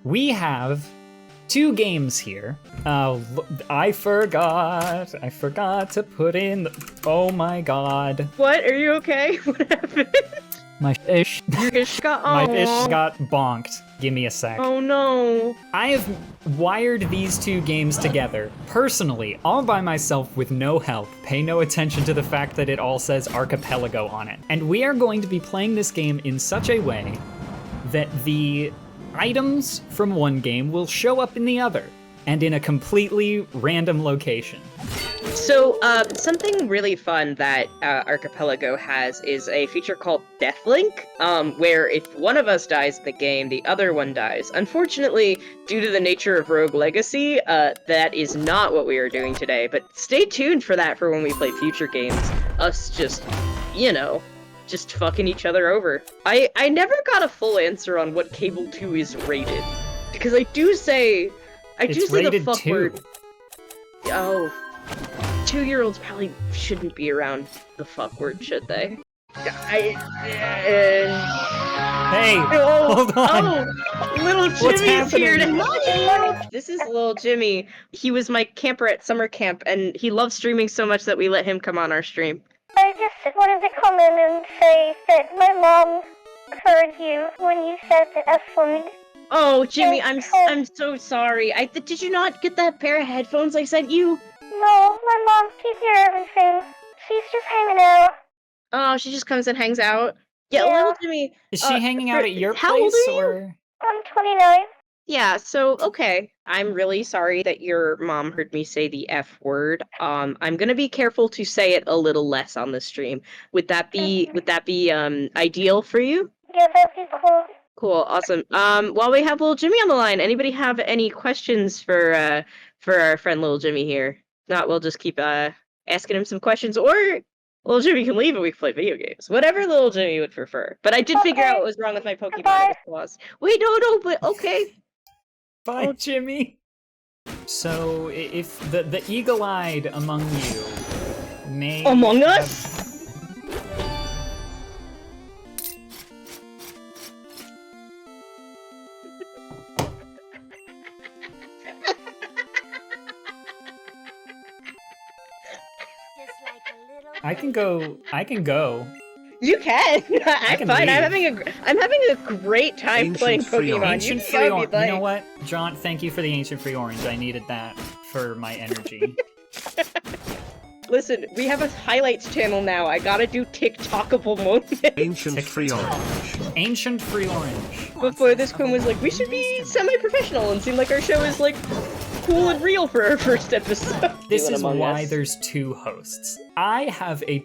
we have two games here. I forgot to put in oh my god. What? Are you okay? What happened? My fish Your fish got... my fish got bonked. Give me a sec. Oh no. I have wired these two games together, personally, all by myself with no help. Pay no attention to the fact that it all says Archipelago on it. And we are going to be playing this game in such a way that the items from one game will show up in the other, and in a completely random location. So, something really fun that Archipelago has is a feature called Deathlink, where if one of us dies in the game, the other one dies. Unfortunately, due to the nature of Rogue Legacy, that is not what we are doing today, but stay tuned for that for when we play future games. Us just, you know, just fucking each other over. I never got a full answer on what Cable 2 is rated, because I do say the fuck 2. word. Oh. 2-year-olds probably shouldn't be around the fuck word, should they? Hey, hold on. Oh, little Jimmy's here to... This is little Jimmy. He was my camper at summer camp, and he loves streaming so much that we let him come on our stream. I just wanted to come in and say that my mom heard you when you said the F word. Oh, Jimmy, I'm so sorry. Did you not get that pair of headphones I sent you? No, my mom can hear everything. She's just hanging out. Oh, she just comes and hangs out? Yeah, Yeah. little Jimmy. Is she hanging out at your how old place, are you? or? I'm 29. Yeah, so, okay. I'm really sorry that your mom heard me say the F word. I'm gonna be careful to say it a little less on the stream. Would that be ideal for you? Yeah, that'd be cool. Cool, awesome. While we have little Jimmy on the line, anybody have any questions for our friend little Jimmy here? Not, we'll just keep asking him some questions, or little Jimmy can leave and we can play video games. Whatever little Jimmy would prefer. But I did figure out what was wrong with my Pokemon. Goodbye. It was claws. Wait, no, but okay. Bye, Jimmy. So, if the eagle-eyed among you may Among have- Us? I can go. You can. I'm can fine. leave. I'm having a great time Ancient playing free Pokemon. Ancient You free can orange. be like... You know what, John? Thank you for the ancient free orange. I needed that for my energy. Listen, we have a highlights channel now. I gotta do TikTokable moments. Ancient free orange. Ancient free orange. Before this Quinn was like, we should be semi-professional and seem like our show is like cool and real for our first episode. This Feeling is Among why Us. there's two hosts. I have a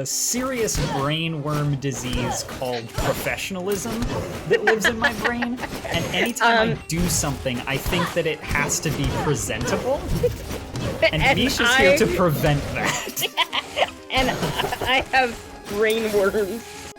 serious brainworm disease called professionalism that lives in my brain, and anytime I do something, I think that it has to be presentable, and Misha's here to prevent that. And I have brain worms.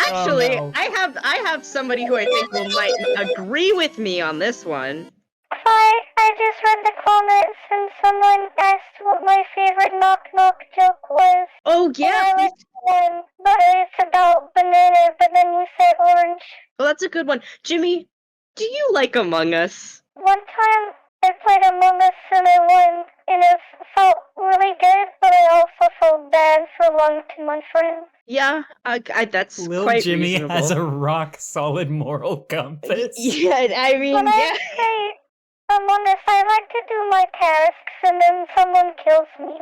Actually, no. I have somebody who I think might agree with me on this one. Hi, I just read the comments and someone asked what my favorite knock-knock joke was. Oh And yeah, I please. liked one, but it's about banana, but then you said orange. Well, that's a good one. Jimmy, do you like Among Us? One time I played Among Us and I won, and it felt really good, but I also felt bad for lying to my friend. Yeah, that's Lil quite Jimmy reasonable. has a rock-solid moral compass. Yeah, I mean, When yeah. I play Among Us, I like to do my tasks, and then someone kills me.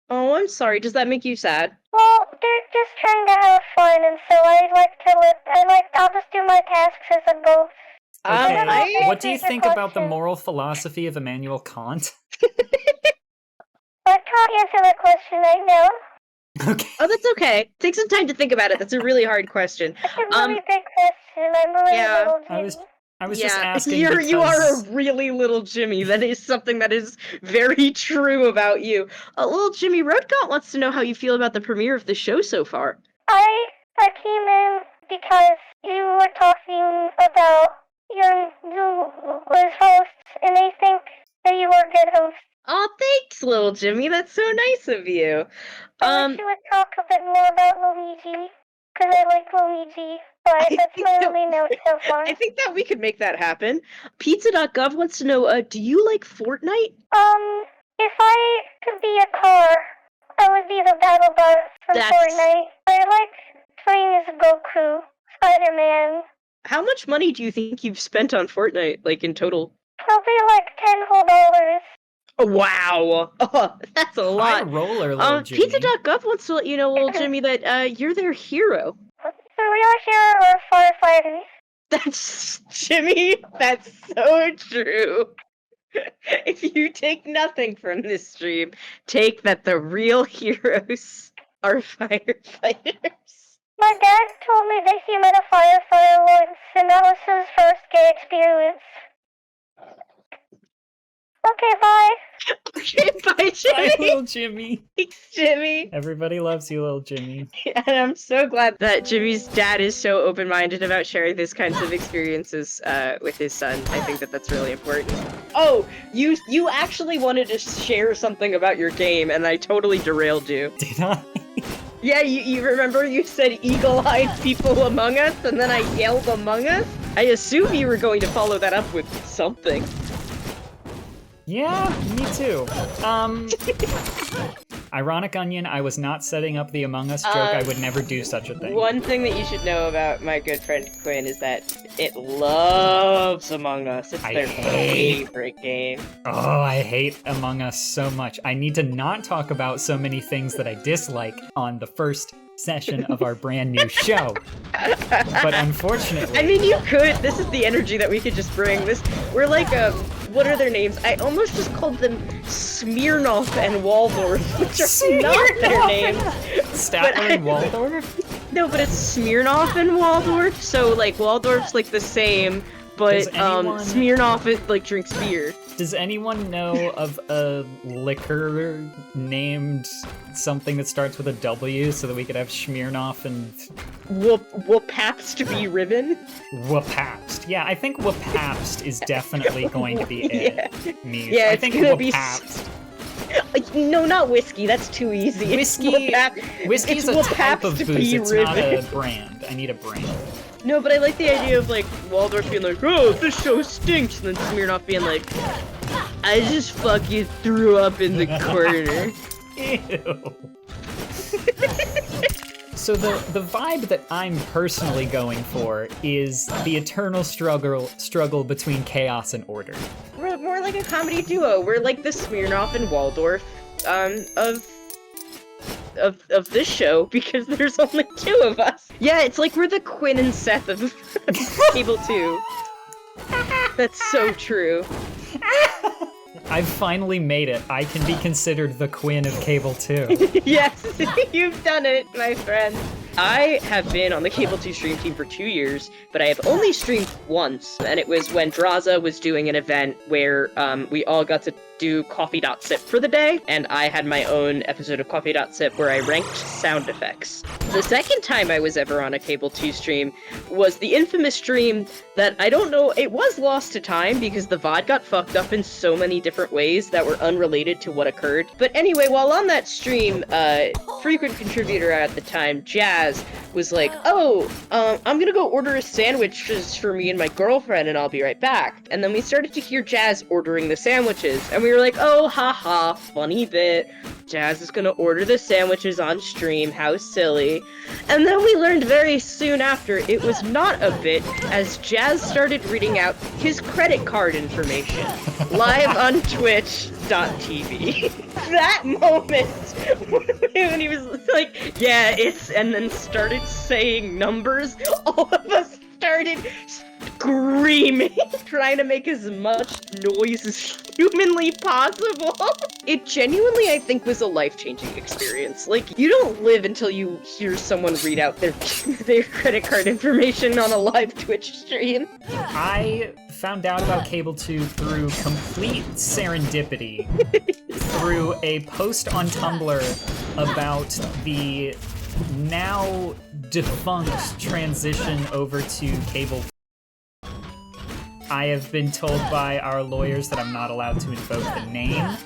Oh, I'm sorry. Does that make you sad? Well, they're just trying to have fun, and so I'll just do my tasks as a ghost. Okay, what do you Here's your think about the question. moral philosophy of Immanuel Kant? I can't answer the question right now. Okay. Oh, that's okay. Take some time to think about it. That's a really hard question. It's a really big question. I'm a really yeah, little I was Jimmy. just asking you are because- a really little Jimmy. That is something that is very true about you. Little Jimmy Roadgaunt wants to know how you feel about the premiere of the show so far. I came in because you were talking about you was hosts, and I think that you were a good host. Oh, thanks, little Jimmy. That's so nice of you. I wish you would talk a bit more about Luigi, because I like Luigi. But that's my only note so far. I think that we could make that happen. Pizza.gov wants to know, do you like Fortnite? If I could be a car, I would be the battle bus from Fortnite. I like playing as Goku, Spider-Man. How much money do you think you've spent on Fortnite, like, in total? Probably like $10 whole. Oh, wow! Oh, that's a lot. High roller, little Jimmy. Pizza.gov wants to let you know, little Jimmy, that you're their hero. The real hero are firefighters. That's Jimmy. That's so true. If you take nothing from this stream, take that the real heroes are firefighters. My dad told me that he met a firefighter once, and that was his first gay experience. Okay, bye. Okay, bye, Jimmy. Bye, little Jimmy. Thanks, Jimmy. Everybody loves you, little Jimmy. And I'm so glad that Jimmy's dad is so open-minded about sharing these kinds of experiences with his son. I think that that's really important. Oh, you actually wanted to share something about your game, and I totally derailed you. Did I? Yeah, you remember you said eagle-eyed people among us, and then I yelled Among Us? I assume you were going to follow that up with something. Yeah, me too. Ironic Onion, I was not setting up the Among Us joke. I would never do such a thing. One thing that you should know about my good friend Quinn is that it loves Among Us. It's their favorite game. Oh, I hate Among Us so much. I need to not talk about so many things that I dislike on the first session of our brand new show. But unfortunately... I mean, you could. This is the energy that we could just bring. We're like, what are their names? I almost just called them Smirnoff and Waldorf, which are not their names. Statler and Waldorf? No, but it's Smirnoff and Waldorf, so, like, Waldorf's, like, the same, but, Smirnoff, like, drinks beer. Does anyone know of a liquor named something that starts with a W so that we could have Smirnoff and... Wapapst be ribbon? Wapapst. Yeah, I think Wapapst is definitely going to be it. Yeah, I think gonna Wapapst. No, not whiskey. That's too easy. Whiskey's a type of booze. It's not a brand. I need a brand. No, but I like the idea of, like, Waldorf being like, oh, this show stinks, and then Smirnoff being like, I just fucking threw up in the corner. Ew. So the vibe that I'm personally going for is the eternal struggle between chaos and order. We're more like a comedy duo. We're like the Smirnoff and Waldorf of this show, because there's only two of us. Yeah, it's like we're the Quinn and Seth of Cable 2. That's so true. I've finally made it. I can be considered the Quinn of Cable 2. Yes, you've done it, my friend. I have been on the Cable 2 stream team for 2 years, but I have only streamed once, and it was when Draza was doing an event where we all got to do Coffee.sip for the day, and I had my own episode of Coffee.sip where I ranked sound effects. The second time I was ever on a Cable 2 stream was the infamous stream that I don't know, it was lost to time because the VOD got fucked up in so many different ways that were unrelated to what occurred. But anyway, while on that stream, frequent contributor at the time, Jazz, was like, oh, I'm gonna go order a sandwiches for me and my girlfriend and I'll be right back. And then we started to hear Jazz ordering the sandwiches, and we were like, oh, haha, funny bit. Jazz is gonna order the sandwiches on stream, how silly. And then we learned very soon after it was not a bit, as Jazz started reading out his credit card information live on Twitch.tv. That moment when he was like, yeah, it's, and then started saying numbers, all of us started screaming, trying to make as much noise as humanly possible. It genuinely, I think, was a life-changing experience. Like, you don't live until you hear someone read out their credit card information on a live Twitch stream. I found out about Cable 2 through complete serendipity, through a post on Tumblr about the now defunct transition over to Cable. I have been told by our lawyers that I'm not allowed to invoke the name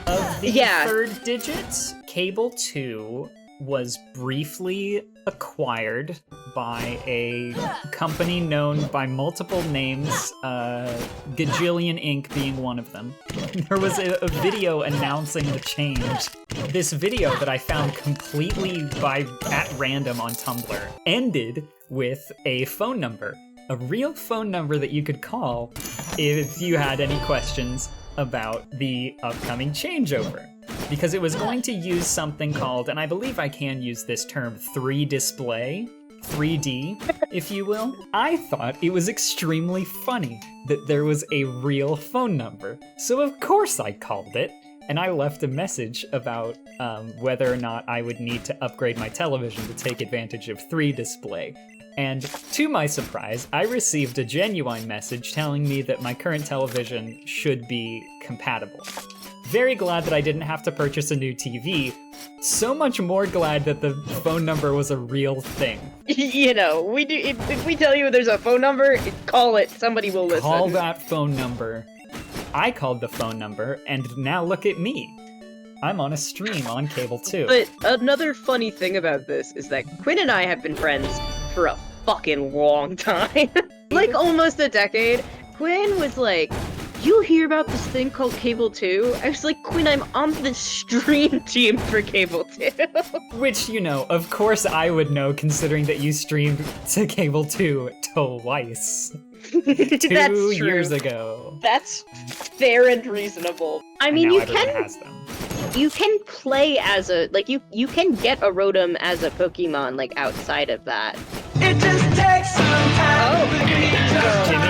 of the third digit. Cable 2 was briefly acquired by a company known by multiple names, Gajillion Inc. being one of them. There was a video announcing the change. This video that I found completely at random on Tumblr ended with a phone number, a real phone number that you could call if you had any questions about the upcoming changeover. Because it was going to use something called, and I believe I can use this term, 3D, if you will. I thought it was extremely funny that there was a real phone number. So of course I called it, and I left a message about whether or not I would need to upgrade my television to take advantage of 3D. And to my surprise, I received a genuine message telling me that my current television should be compatible. Very glad that I didn't have to purchase a new TV. So much more glad that the phone number was a real thing. You know, we do. If we tell you there's a phone number, call it. Somebody will listen. Call that phone number. I called the phone number, and now look at me. I'm on a stream on cable too. But another funny thing about this is that Quinn and I have been friends for a fucking long time. Like almost a decade. Quinn was like, you hear about this thing called Cable 2? I was like, Quinn, I'm on the stream team for Cable 2. Which, you know, of course I would know, considering that you streamed to Cable 2 twice. That's 2 true. years ago. That's fair and reasonable. I mean, And now you everyone can has them. you can play as a you can get a Rotom as a Pokemon like outside of that. It just takes some time.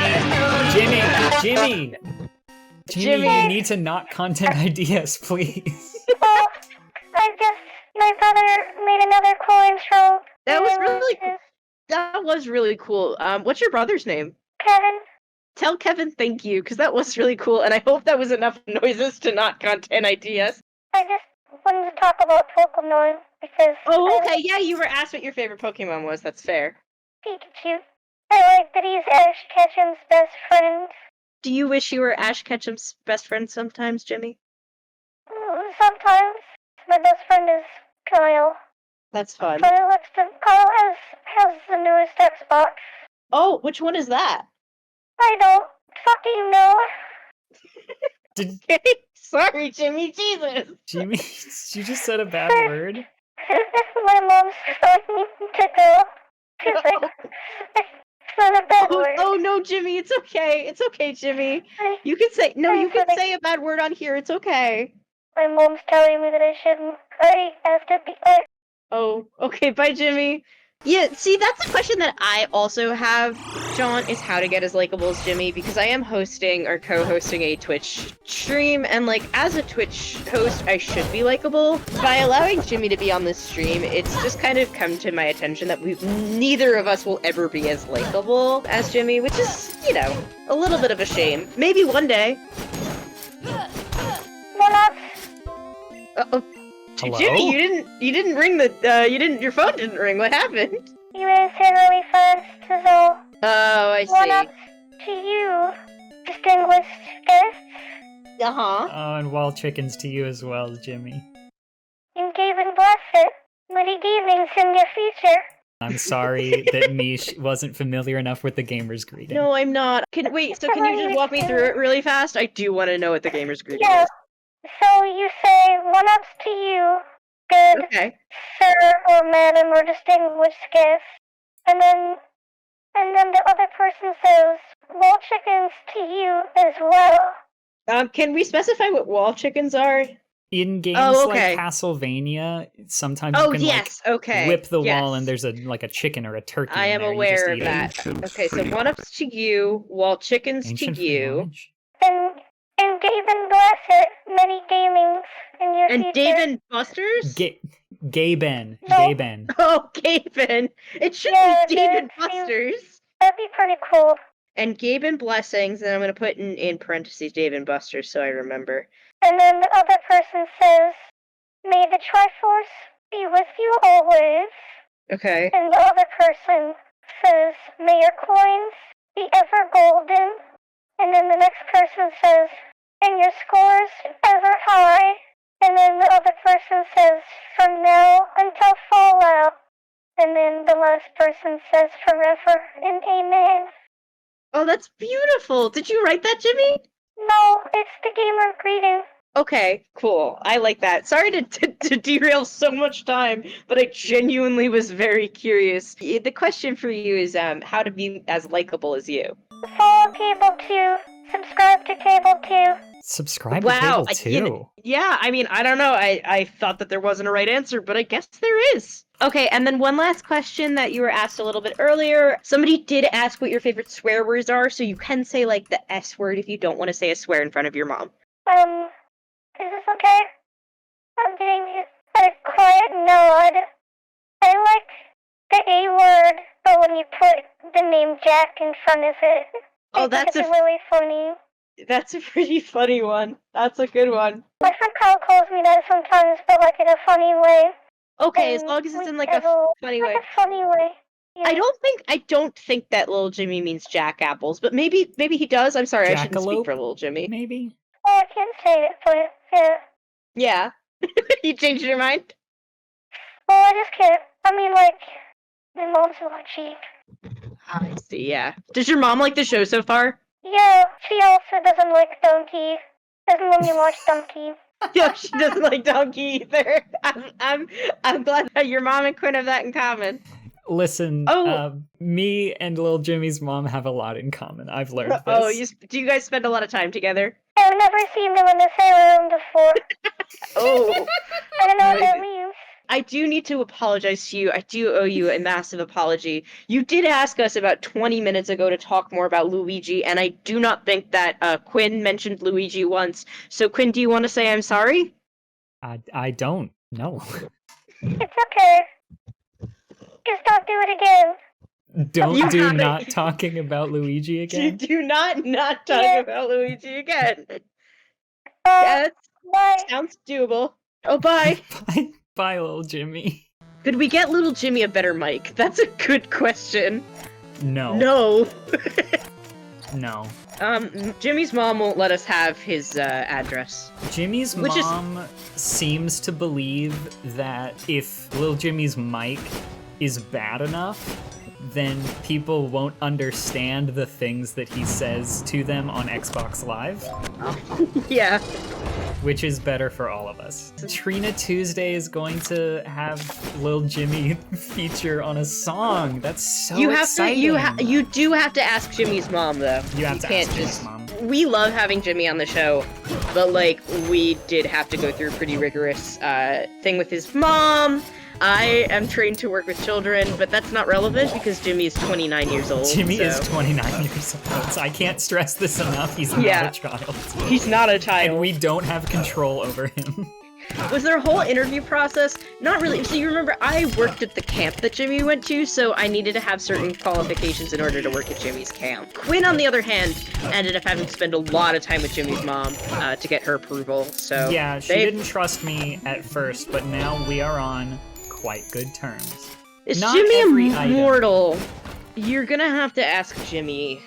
Jimmy, you need to not content ideas, please. Well, I guess my brother made another cool intro. That was and really it's That was really cool. What's your brother's name? Kevin. Tell Kevin thank you, because that was really cool, and I hope that was enough noises to not content ideas. I just wanted to talk about Pokemon because Oh, I okay, yeah, you were asked what your favorite Pokemon was. That's fair. like Pikachu. I like that he's Ash Ketchum's best friend. Do you wish you were Ash Ketchum's best friend sometimes, Jimmy? Sometimes my best friend is Kyle. That's fun. Kyle has the newest Xbox. Oh, which one is that? I don't fucking know. Did Sorry, Jimmy. Jesus. Jimmy, you just said a bad word? My mom's telling me to go. She's like, it's not a bad word. Oh no, Jimmy, it's okay. It's okay, Jimmy. You can say say a bad word on here. It's okay. My mom's telling me that I shouldn't. I have to be. Oh, okay. Bye, Jimmy. Yeah, see, that's a question that I also have, John, is how to get as likable as Jimmy, because I am hosting or co-hosting a Twitch stream, and, like, as a Twitch host, I should be likable. By allowing Jimmy to be on this stream, it's just kind of come to my attention that neither of us will ever be as likable as Jimmy, which is, you know, a little bit of a shame. Maybe one day. Uh-oh. Hello? Jimmy, you didn't ring your phone didn't ring. What happened? You answered really fast, so Oh, I one see. up to you, distinguished guests. Uh-huh. Oh, and wild chickens to you as well, Jimmy. You gave and blessed it. Many evenings in your future. I'm sorry that Mish wasn't familiar enough with the gamer's greeting. No, I'm not. So can you just walk me through it really fast? I do want to know what the gamer's greeting Yeah. is. So you say one ups to you, good Okay. sir or madam or distinguished guest, and then the other person says wall chickens to you as well. Can we specify what wall chickens are? In games okay. like Castlevania, sometimes Oh, you can yes. Okay. whip the yes. wall and there's a chicken or a turkey. I in am there. You aware just of eat it. that. Ancient Okay, so free one ups to you, wall chickens Ancient to you, language? And Dave and bless it, many gamings in your and future. Dave and Buster's. Gay Ben. No. Gay Ben. Oh, Gaben. It should Yeah, be Dave and that seems- Buster's. That'd be pretty cool. And Gabe and Blessings, and I'm going to put in parentheses Dave and Buster's so I remember. And then the other person says, may the Triforce be with you always. Okay. And the other person says, may your coins be ever golden. And then the next person says, and your scores ever high. And then the other person says, from now until fallout. And then the last person says, forever and amen. Oh, that's beautiful. Did you write that, Jimmy? No, it's the gamer greeting. Okay, cool. I like that. Sorry to derail so much time, but I genuinely was very curious. The question for you is how to be as likable as you. Follow Cable 2. Subscribe to Cable 2. Subscribe Wow. to Cable 2. Yeah, I mean, I don't know. I thought that there wasn't a right answer, but I guess there is. Okay, and then one last question that you were asked a little bit earlier. Somebody did ask what your favorite swear words are, so you can say, like, the S word if you don't want to say a swear in front of your mom. Is this okay? I'm getting a quiet nod. I like the A word, but when you put the name Jack in front of it, Oh, it's really funny. That's a pretty funny one. That's a good one. My friend Kyle calls me that sometimes, but like in a funny way. Okay, as long as it's in like a funny way. Like a funny way. Yeah. I don't think that little Jimmy means Jack Apples, but maybe he does. I'm sorry, I shouldn't speak Jackalope, for little Jimmy. Maybe? Oh, I can't say it, but yeah. Yeah. You changed your mind? Well, I just can't. I mean, like, my mom's a lot cheap. I see, yeah. Does your mom like the show so far? Yeah, she also doesn't like Donkey. Doesn't let me watch Donkey. No, she doesn't like Donkey either. I'm glad that your mom and Quinn have that in common. Listen, me and little Jimmy's mom have a lot in common. I've learned this. Oh, do you guys spend a lot of time together? I've never seen them in the same room before. Oh. I don't know what that means. I do need to apologize to you. I do owe you a massive apology. You did ask us about 20 minutes ago to talk more about Luigi, and I do not think that Quinn mentioned Luigi once. So, Quinn, do you want to say I'm sorry? I don't. No. It's okay. Just don't do it again. Don't do not talking about Luigi again? Do not talk about Luigi again. Bye. That sounds doable. Oh, bye. Bye, little Jimmy. Could we get little Jimmy a better mic? That's a good question. No. No. No. Jimmy's mom won't let us have his address. Jimmy's mom seems to believe that if little Jimmy's mic is bad enough, then people won't understand the things that he says to them on Xbox Live. Yeah. Which is better for all of us. Trina Tuesday is going to have Lil Jimmy feature on a song. That's so exciting. You do have to ask Jimmy's mom, though. You have to ask Jimmy's mom. We love having Jimmy on the show, but, like, we did have to go through a pretty rigorous thing with his mom. I am trained to work with children, but that's not relevant because Jimmy is 29 years old. Jimmy is 29 years old, so I can't stress this enough. He's not a child. He's not a child. And we don't have control over him. Was there a whole interview process? Not really. So you remember, I worked at the camp that Jimmy went to, so I needed to have certain qualifications in order to work at Jimmy's camp. Quinn, on the other hand, ended up having to spend a lot of time with Jimmy's mom to get her approval. So yeah, she didn't trust me at first, but now we are on quite good terms. Is Not Jimmy every immortal? You're gonna have to ask Jimmy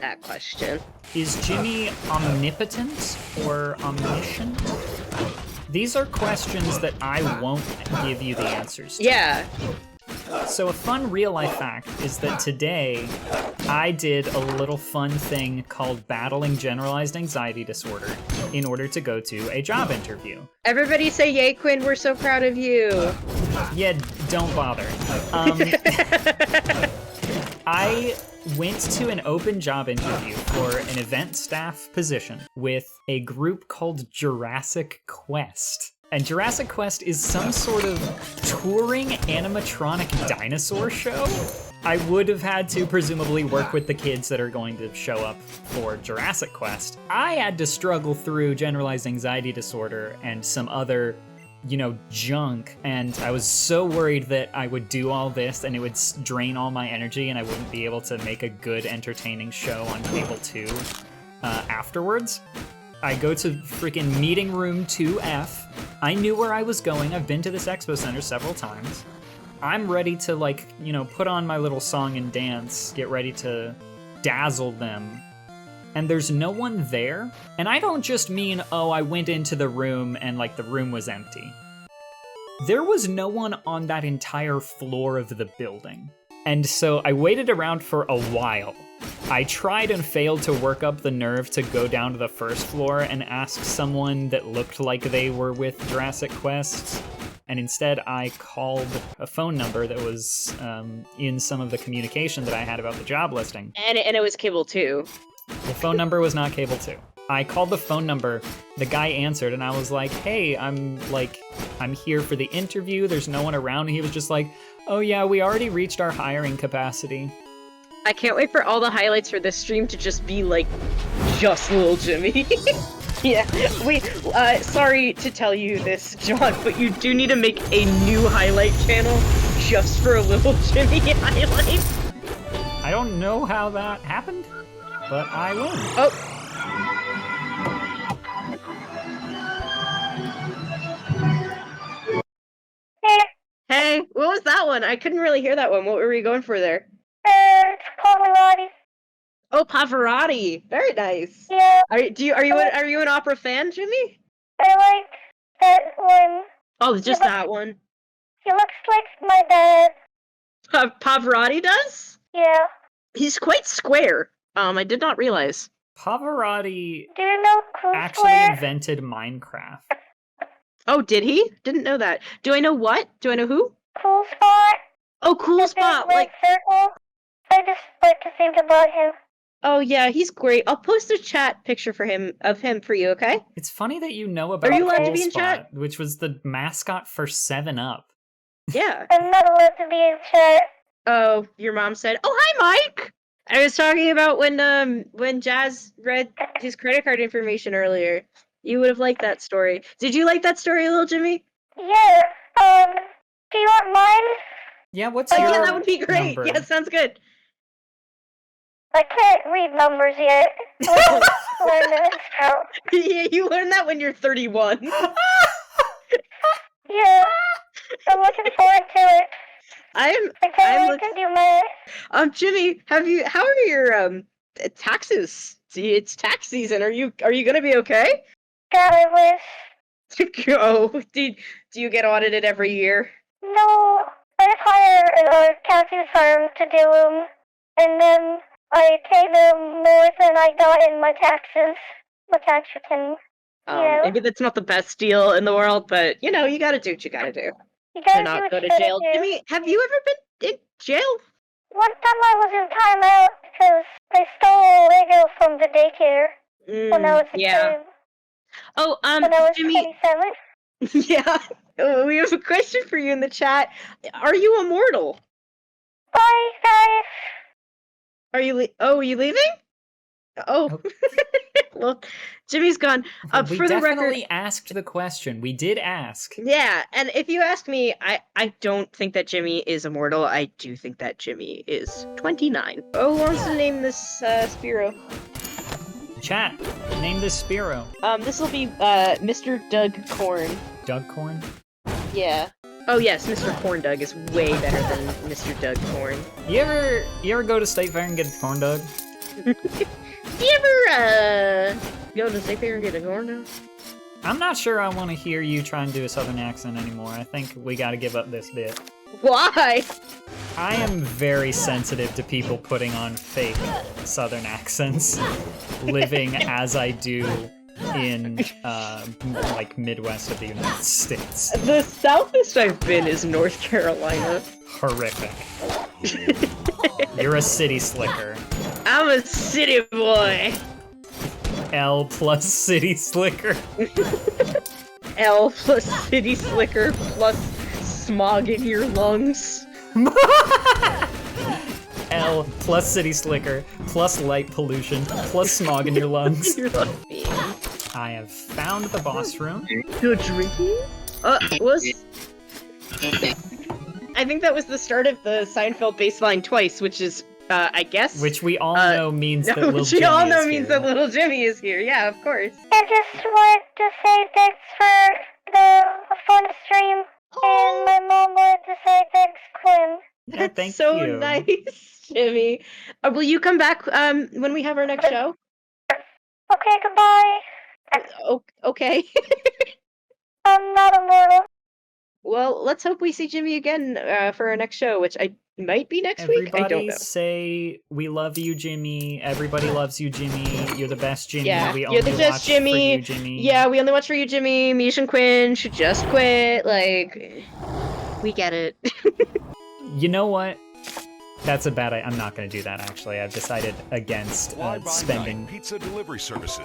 that question. Is Jimmy omnipotent or omniscient? These are questions that I won't give you the answers to. Yeah. So a fun real-life fact is that today I did a little fun thing called battling generalized anxiety disorder in order to go to a job interview. Everybody say yay, Quinn, we're so proud of you. Yeah, don't bother. I went to an open job interview for an event staff position with a group called Jurassic Quest. And Jurassic Quest is some sort of touring animatronic dinosaur show. I would have had to presumably work with the kids that are going to show up for Jurassic Quest. I had to struggle through generalized anxiety disorder and some other, junk, and I was so worried that I would do all this and it would drain all my energy and I wouldn't be able to make a good, entertaining show on Cable 2 afterwards. I go to freaking meeting room 2F. I knew where I was going. I've been to this expo center several times. I'm ready to, put on my little song and dance, get ready to dazzle them. and there's no one there. And I don't just mean, oh, I went into the room and like the room was empty. There was no one on that entire floor of the building. And so I waited around for a while. I tried and failed to work up the nerve to go down to the first floor and ask someone that looked like they were with Jurassic Quest. And instead I called a phone number that was in some of the communication that I had about the job listing. And it was Cable 2. The phone number was not Cable 2. I called the phone number, the guy answered, and I was like, hey, I'm here for the interview, there's no one around. And he was just like, oh yeah, we already reached our hiring capacity. I can't wait for all the highlights for this stream to just be like, just Little Jimmy. Yeah, sorry to tell you this, John, but you do need to make a new highlight channel just for a Little Jimmy highlight. I don't know how that happened, but I will. Oh. Hey, what was that one? I couldn't really hear that one. What were we going for there? It's Pavarotti. Oh, Pavarotti. Very nice. Yeah. Are you an opera fan, Jimmy? I like that one. Oh, just that one. He looks like my dad. Pavarotti does? Yeah. He's quite square. I did not realize. Pavarotti Do you know Cool actually Square? invented Minecraft. Oh, did he? Didn't know that. Do I know what? Do I know who? Cool Spot? Oh, Cool The Spot. big red Like, circle? I just like to think about him. oh yeah, he's great. I'll post a chat picture for him for you, okay? It's funny that you know about Are you allowed to Cool be in Spot, chat? which was the mascot for 7-Up. Yeah. I'm not allowed to be in chat. Oh, your mom said, "Oh, hi, Mike." I was talking about when Jazz read his credit card information earlier. You would have liked that story. Did you like that story, little Jimmy? Yeah. Do you want mine? Yeah, what's Oh your yeah, that would be great. number? Yeah, sounds good. I can't read numbers yet. Learn this out. Yeah, you learned that when you're 31. Yeah. I'm looking forward to it. I can't wait to do my... Jimmy, how are your taxes? See, it's tax season. Are you gonna be okay? God, I wish. Oh, do you get audited every year? No, I hire an accounting firm to do them, and then I pay them more than I got in my taxes. My tax return. Yeah. Maybe that's not the best deal in the world, but you gotta do what you gotta do. You To gotta do not what go you to jail. gotta do. Jimmy, have you ever been in jail? One time I was in timeout because they stole Lego from the daycare when I was a kid. Oh, When I was Jimmy. 27. Yeah. We have a question for you in the chat. Are you immortal? Bye, guys. Are you are you leaving? Oh. Well, Jimmy's gone. We For the record, definitely asked the question. We did ask. yeah, and if you ask me, I don't think that Jimmy is immortal. I do think that Jimmy is 29. Oh, who wants to name this Spiro? Chat, name this Spiro. This will be Mr. Doug Corn. Doug Corn? Yeah. Oh yes, Mr. Corn Dug is way better than Mr. Doug Corn. You ever go to State Fair and get a corn dog? Do you ever go to State Fair and get a corn dog? I'm not sure I want to hear you try and do a southern accent anymore. I think we gotta give up this bit. Why? I am very sensitive to people putting on fake southern accents, living as I do in, like, Midwest of the United States. The southest I've been is North Carolina. Horrific. You're a city slicker. I'm a city boy. L plus city slicker. L plus city slicker plus smog in your lungs. L plus city slicker plus light pollution plus smog in your lungs. I have found the boss room. Good drinking? I think that was the start of the Seinfeld baseline twice, which is, I guess. Which we all know means that little which Jimmy we all know is means here. that little Jimmy is here. Yeah, of course. I just wanted to say thanks for the fun stream, and my mom wanted to say thanks, Quinn. Yeah, That's thank so you. nice, Jimmy. Will you come back when we have our next show? Okay, goodbye. Okay. I'm not immortal. Well, let's hope we see Jimmy again for our next show, which might be next week. I don't Everybody know. say we love you, Jimmy. Everybody loves you, Jimmy. You're the best, Jimmy. Yeah, we you're only the best, watch Jimmy. for you, Jimmy. Yeah, we only watch for you, Jimmy. Mish and Quinn should just quit. Like, we get it. You know what? That's a bad idea. I'm not going to do that, actually. I've decided against spending... Fly-by-night pizza delivery services.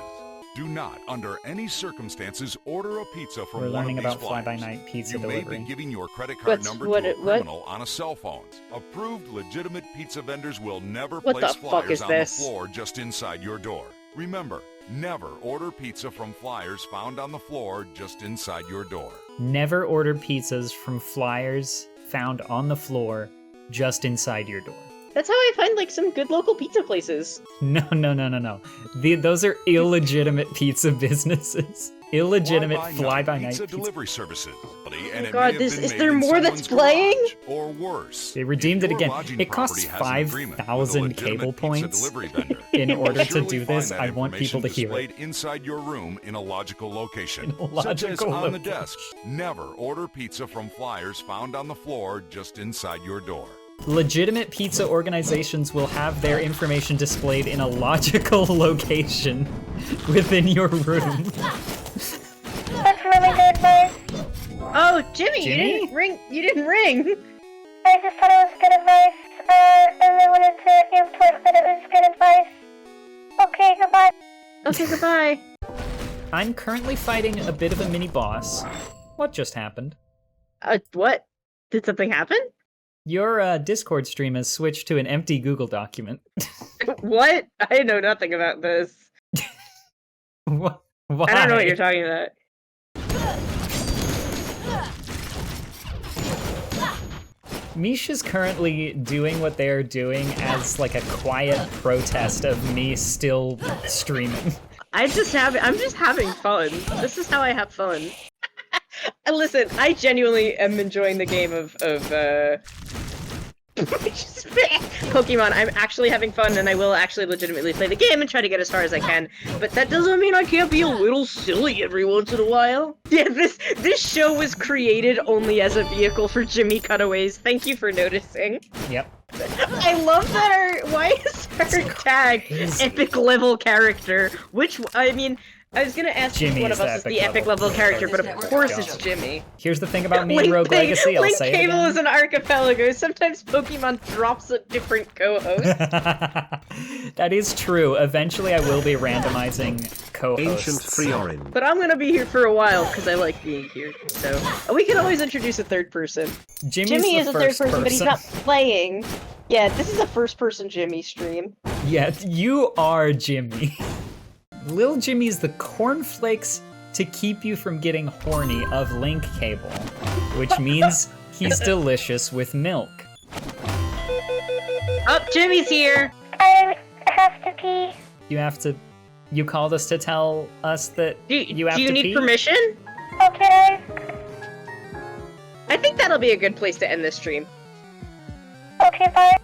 Do not, under any circumstances, order a pizza from We're one learning of these about flyers. fly-by-night pizza You delivery. may be giving your credit card What's- number what- to a what? criminal on a cell phone. Approved, legitimate pizza vendors will never What place the fuck flyers is on this? the floor just inside your door. Remember, never order pizza from flyers found on the floor just inside your door. Never order pizzas from flyers found on the floor just inside your door. That's how I find, like, some good local pizza places. No. Those are illegitimate pizza businesses. Illegitimate fly-by-night pizza pizza. delivery services. And it God, may have been is made there in more that's someone's playing? garage, or worse. They redeemed If it your again. lodging It costs property has an agreement with a 5,000 legitimate cable pizza points delivery vendor, in you will order to surely do find this. that I want people to hear it. displayed inside your room in a logical location. In a such as logical on the location. desk. Never order pizza from flyers found on the floor just inside your door. Legitimate pizza organizations will have their information displayed in a logical location within your room. That's really good advice. Oh, Jimmy, Jimmy? You didn't ring. I just thought it was good advice, and I wanted to input that it was good advice. Okay, goodbye. Okay, goodbye. I'm currently fighting a bit of a mini boss. What just happened? What? Did something happen? Your Discord stream has switched to an empty Google document. What? I know nothing about this. Why? I don't know what you're talking about. Mish is currently doing what they're doing as like a quiet protest of me still streaming. I'm just having fun. This is how I have fun. Listen, I genuinely am enjoying the game of Pokemon. I'm actually having fun, and I will actually legitimately play the game and try to get as far as I can. But that doesn't mean I can't be a little silly every once in a while. Yeah, this show was created only as a vehicle for Jimmy cutaways. Thank you for noticing. Yep. I love that why is her tag epic level character? I was gonna ask Jimmy which one is of the us is the epic epic level level character, but of character. course it's Jimmy. Here's the thing about me and Rogue Legacy, I'll Link say it Cable again. is an archipelago. Sometimes Pokemon drops a different co-host. That is true. Eventually I will be randomizing co-hosts. Ancient Friorin. But I'm gonna be here for a while because I like being here. So we can always introduce a third person. Jimmy's Jimmy the is a third first person, but he's not playing. Yeah, this is a first-person Jimmy stream. Yeah, you are Jimmy. Lil Jimmy's the cornflakes to keep you from getting horny of Link Cable, which means he's delicious with milk. Oh, Jimmy's here! I have to pee. You called us to tell us that you have do you to need pee? permission? Okay. I think that'll be a good place to end this stream. Okay, bye.